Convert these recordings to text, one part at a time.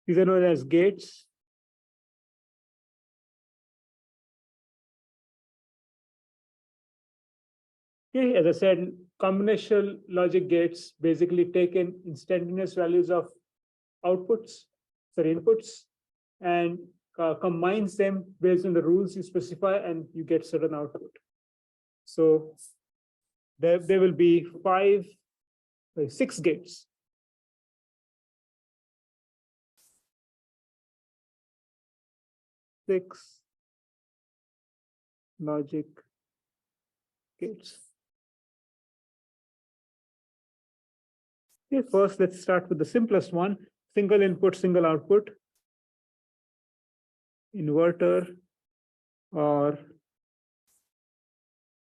These are known as gates. Okay, as I said, combinational logic gates basically take in instantaneous values of inputs, and combines them based on the rules you specify, and you get certain output. So there will be six gates. Six logic gates. Okay, first let's start with the simplest one: single input, single output, inverter, or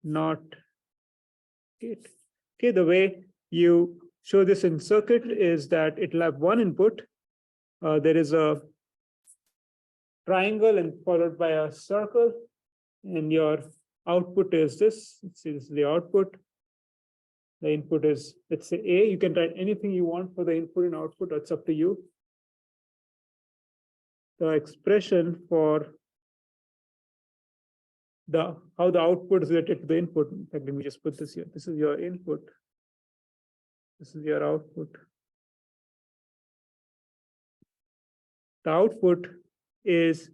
not gate. Okay, the way you show this in circuit is that it'll have one input. There is a triangle and followed by a circle, and your output is this. Let's see, this is the output. The input is, let's say, A. You can write anything you want for the input and output. That's up to you. The expression for how the output is related to the input. In fact, let me just put this here. This is your input. This is your output. The output is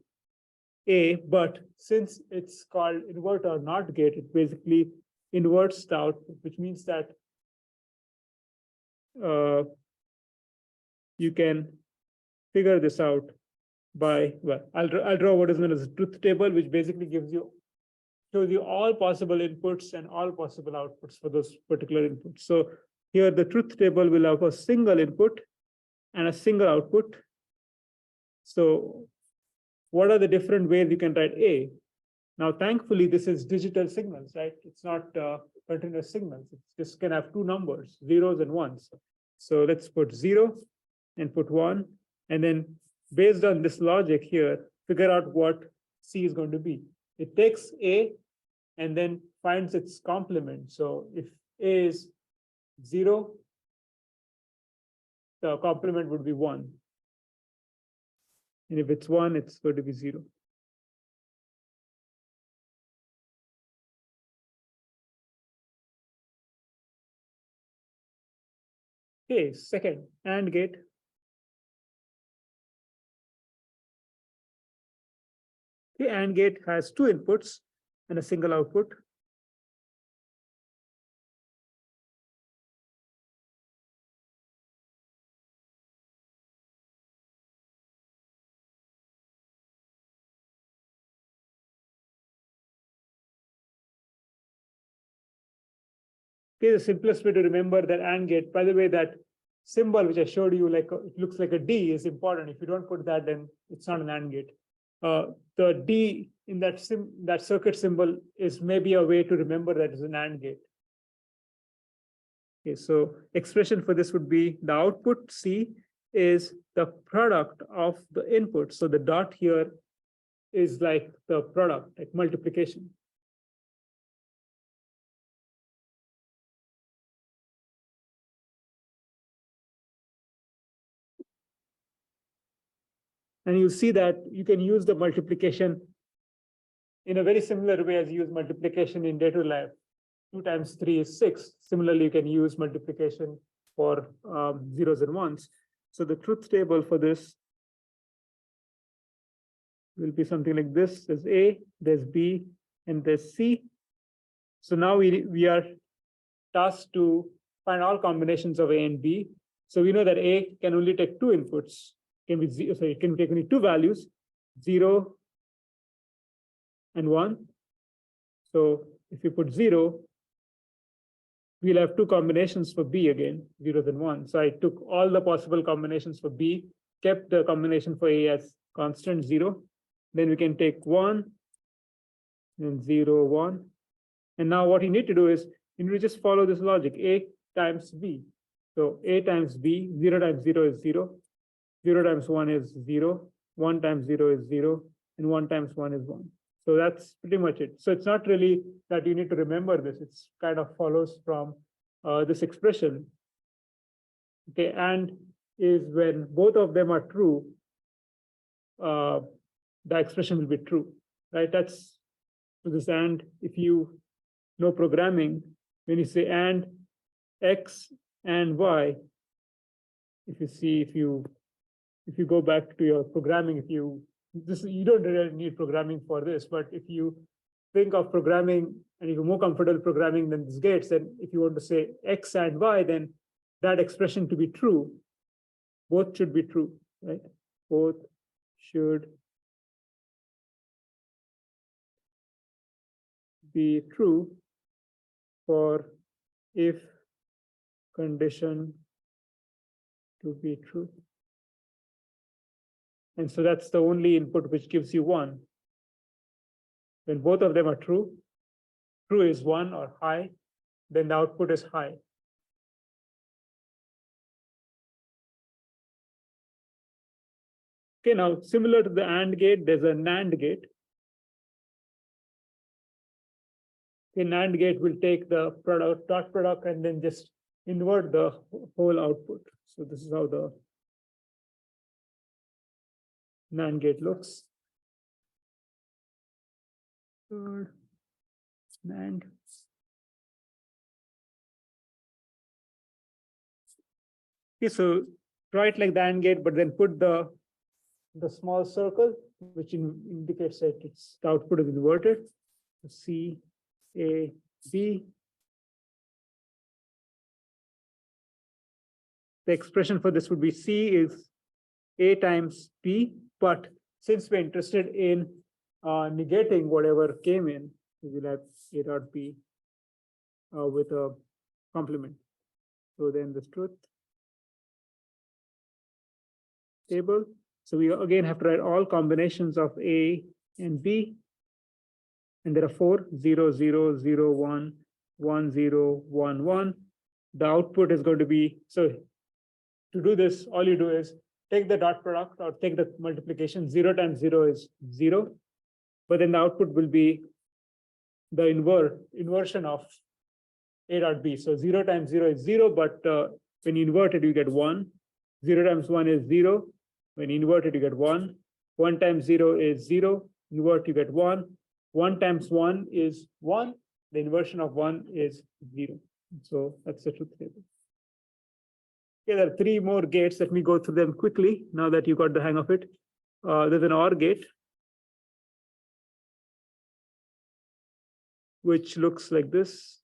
A, but since it's called inverter, not gate, it basically inverts the output, which means that you can figure this out by, well, I'll draw what is known as a truth table, which basically shows you all possible inputs and all possible outputs for those particular inputs. So here the truth table will have a single input and a single output. So what are the different ways you can write A? Now, thankfully, this is digital signals, right? It's not continuous signals. It just can have two numbers, zeros and ones. So let's put 0 and put 1. And then based on this logic here, figure out what C is going to be. It takes A and then finds its complement. So if A is 0, the complement would be 1. And if it's 1, it's going to be 0. Okay, second, AND gate. The AND gate has two inputs and a single output. Okay, the simplest way to remember that AND gate, by the way, that symbol which I showed you, like it looks like a D, is important. If you don't put that, then it's not an AND gate. The D in that circuit symbol is maybe a way to remember that it's an AND gate. Okay, so expression for this would be the output C is the product of the input. So the dot here is like the product, like multiplication. And you see that you can use the multiplication in a very similar way as you use multiplication in day-to-day life. 2 times 3 is 6. Similarly, you can use multiplication for zeros and ones. So the truth table for this will be something like this. There's A, there's B, and there's C. So now we are tasked to find all combinations of A and B. So we know that A can only take two inputs. It can take only two values, 0 and 1. So if you put 0, we'll have two combinations for B again, 0 and 1. So I took all the possible combinations for B, kept the combination for A as constant 0. Then we can take 1 and 0, 1. And now what you need to do is you need to just follow this logic, A times B. So A times B, 0 times 0 is 0. 0 times 1 is 0, 1 times 0 is 0, and 1 times 1 is 1. So that's pretty much it. So it's not really that you need to remember this. It's kind of follows from this expression. Okay, and is when both of them are true, the expression will be true, right? That's for this and. If you know programming, when you say and x and y, if you go back to your programming, you don't really need programming for this, but if you think of programming and you're more comfortable programming than these gates, then if you want to say x and y, then that expression to be true, both should be true, right? Both should be true for if condition to be true. And so that's the only input which gives you 1. When both of them are true, true is 1 or high, then the output is high. Okay, now similar to the AND gate, there's a NAND gate. A NAND gate will take the product, dot product, and then just invert the whole output. So this is how the NAND gate looks. NAND. Okay, so try it like the AND gate, but then put the small circle, which indicates that the output is inverted. C, A, B. The expression for this would be C is A times B, but since we're interested in negating whatever came in, we will have A dot B with a complement. So then this truth table. So we again have to write all combinations of A and B. And there are 4, 0, 0, 0, 1, 1, 0, 1, 1. The output is going to be, so to do this, all you do is take the dot product or take the multiplication. 0 times 0 is 0. But then the output will be the inversion of A dot B. So 0 times 0 is 0, but when you invert it, you get 1. 0 times 1 is 0. When you invert it, you get 1. 1 times 0 is 0. Invert, you get 1. 1 times 1 is 1. The inversion of 1 is 0. So that's the truth table. Okay, there are 3 more gates. Let me go through them quickly now that you got the hang of it. There's an OR gate, which looks like this.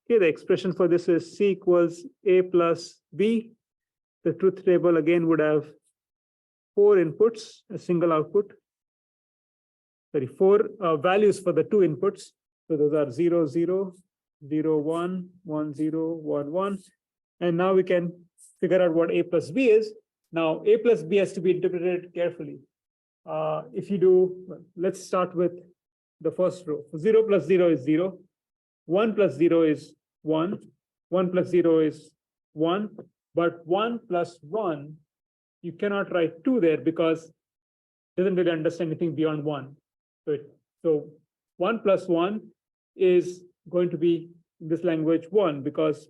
Okay, the expression for this is C equals A plus B. The truth table again would have 4 inputs, a single output. Sorry, 4 values for the 2 inputs. So those are 0, 0, 0, 1, 1, 0, 1, 1. And now we can figure out what A plus B is. Now, A plus B has to be interpreted carefully. If you do, well, let's start with the first row. 0 plus 0 is 0. 1 plus 0 is 1. 1 plus 0 is 1. But 1 plus 1, you cannot write 2 there because it doesn't really understand anything beyond 1. So 1 plus 1 is going to be in this language 1, because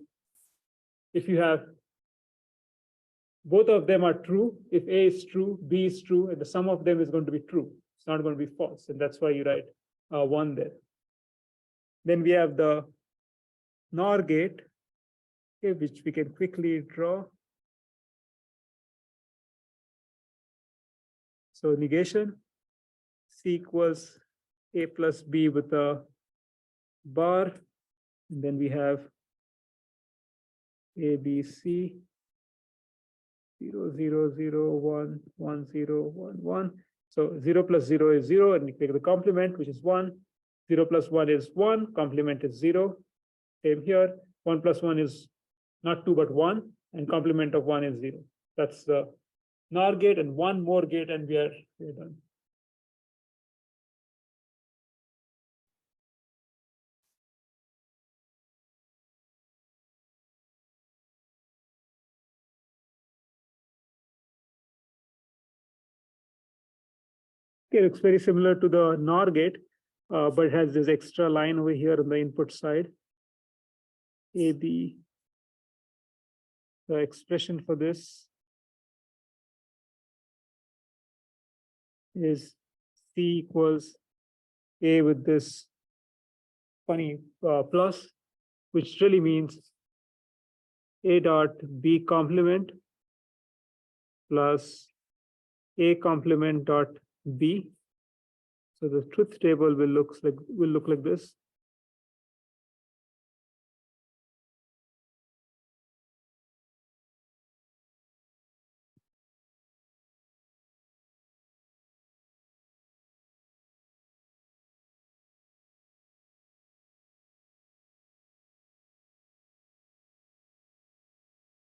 if you have both of them are true, if A is true, B is true, and the sum of them is going to be true. It's not going to be false, and that's why you write 1 there. Then we have the NOR gate, okay, which we can quickly draw. So negation, C equals A plus B with a bar, and then we have A, B, C, 0, 0, 0, 1, 1, 0, 1, 1. So 0 plus 0 is 0, and we take the complement, which is 1. 0 plus 1 is 1, complement is 0. Same here, 1 plus 1 is not 2, but 1, and complement of 1 is 0. That's the NOR gate, and 1 more gate, and we're done. Okay, it looks very similar to the NOR gate, but it has this extra line over here on the input side. A, B, the expression for this is C equals A with this funny plus, which really means A dot B complement plus A complement dot B. So the truth table will look like this.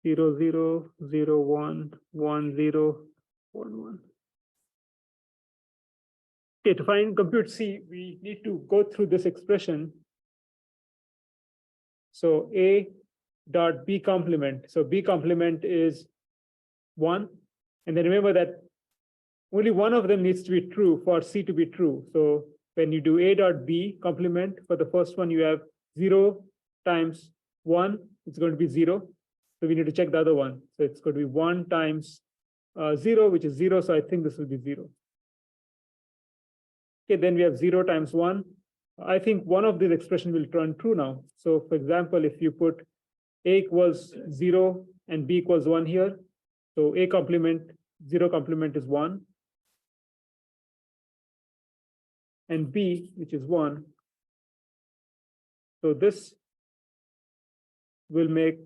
Zero, zero, zero, one, one, zero, one, one. Okay, to find compute C, we need to go through this expression. So A dot B complement. So B complement is 1. And then remember that only one of them needs to be true for C to be true. So when you do A dot B complement, for the first one, you have 0 times 1, it's going to be 0. So we need to check the other one. So it's going to be 1 times 0, which is 0. So I think this will be 0. Okay, then we have 0 times 1. I think one of these expressions will turn true now. So for example, if you put A equals 0 and B equals 1 here, so A complement, 0 complement is 1. And B, which is 1. So this will make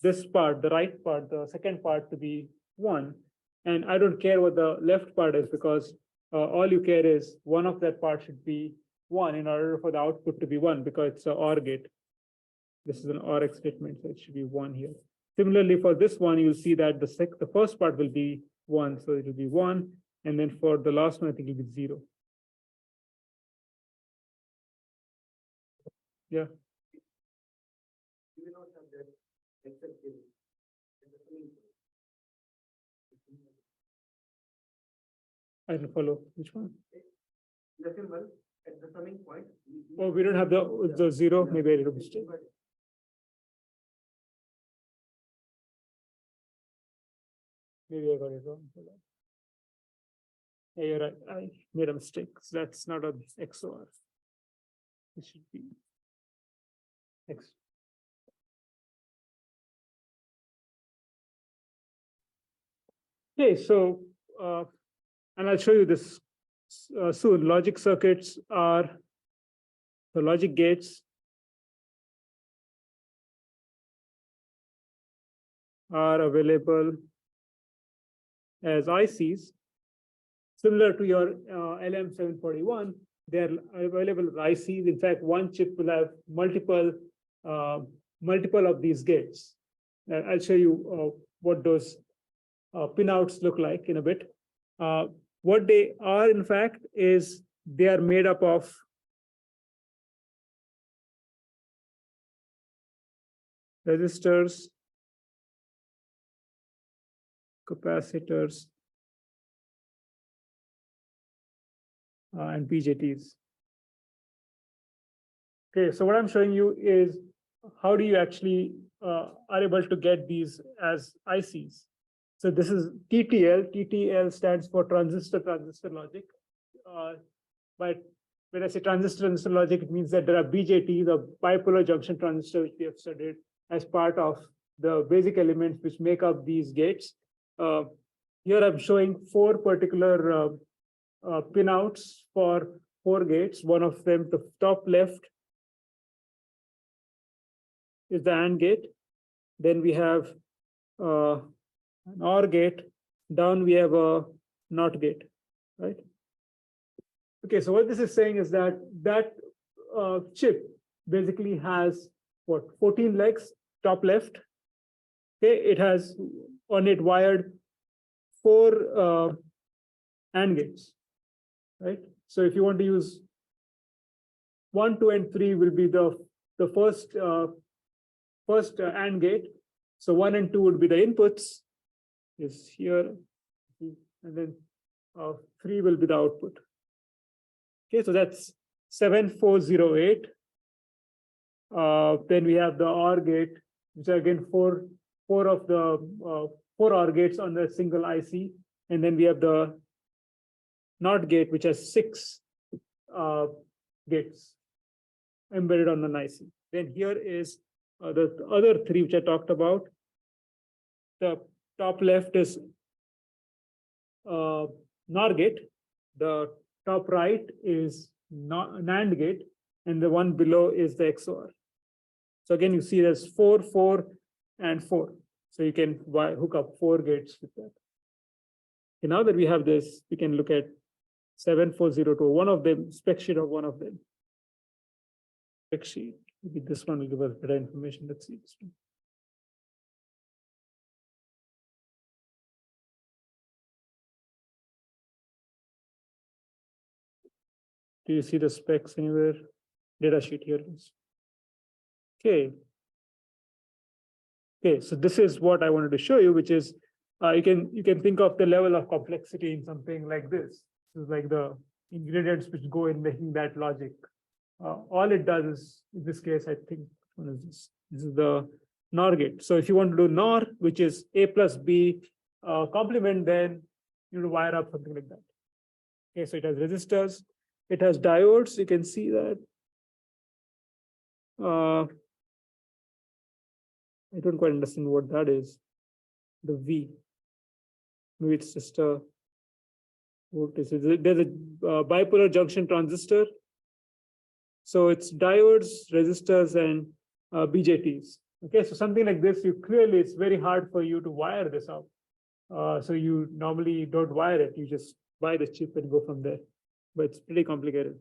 this part, the right part, the second part to be 1. And I don't care what the left part is, because all you care is one of that part should be 1 in order for the output to be 1, because it's an OR gate. This is an OR statement, so it should be 1 here. Similarly, for this one, you'll see that the first part will be 1, so it will be 1. And then for the last one, I think it will be 0. Yeah. I don't follow. Which one? The symbol at the summing point. Oh, we don't have the 0. Maybe I did a mistake. Maybe I got it wrong. Yeah, you're right. I made a mistake. So that's not an XOR. It should be X. Okay, so and I'll show you this soon. Logic circuits are the logic gates are available as ICs. Similar to your LM741, they're available as ICs. In fact, one chip will have multiple of these gates. I'll show you what those pinouts look like in a bit. What they are, in fact, is they are made up of resistors, capacitors, and BJTs. Okay, so what I'm showing you is how do you actually are able to get these as ICs. So this is TTL. TTL stands for transistor logic. But when I say transistor logic, it means that there are BJTs, the bipolar junction transistor, which we have studied as part of the basic elements which make up these gates. Here I'm showing 4 particular pinouts for 4 gates. One of them, the top left, is the AND gate. Then we have an OR gate. Down we have a NOT gate, right? Okay, so what this is saying is that chip basically has what, 14 legs, top left. Okay, it has on it wired 4 AND gates, right? So if you want to use 1, 2, and 3 will be the first AND gate. So 1 and 2 would be the inputs, is here, and then 3 will be the output. Okay, so that's 7408. Then we have the OR gate, which are again 4 four of the four OR gates on the single IC, and then we have the NOT gate, which has 6 gates embedded on an IC. Then here is the other 3 which I talked about. The top left is NOR gate. The top right is NAND gate, and the one below is the XOR. So again, you see there's 4, 4, and 4. So you can hook up 4 gates with that. Okay, now that we have this, we can look at 7402, one of them, spec sheet of one of them. Spec sheet, maybe this one will give us better information. Let's see this one. Do you see the specs anywhere? Data sheet here it is. Okay. Okay, so this is what I wanted to show you, which is you can think of the level of complexity in something like this. This is like the ingredients which go in making that logic. All it does is, in this case, I think, what is this? This is the NOR gate. So if you want to do NOR, which is A plus B complement, then you need to wire up something like that. Okay, so it has resistors, it has diodes. You can see that. I don't quite understand what that is. The V. Maybe it's just a voltage. There's a bipolar junction transistor. So it's diodes, resistors, and BJTs. Okay, so something like this, it's very hard for you to wire this up. So you normally don't wire it. You just buy the chip and go from there. But it's pretty complicated.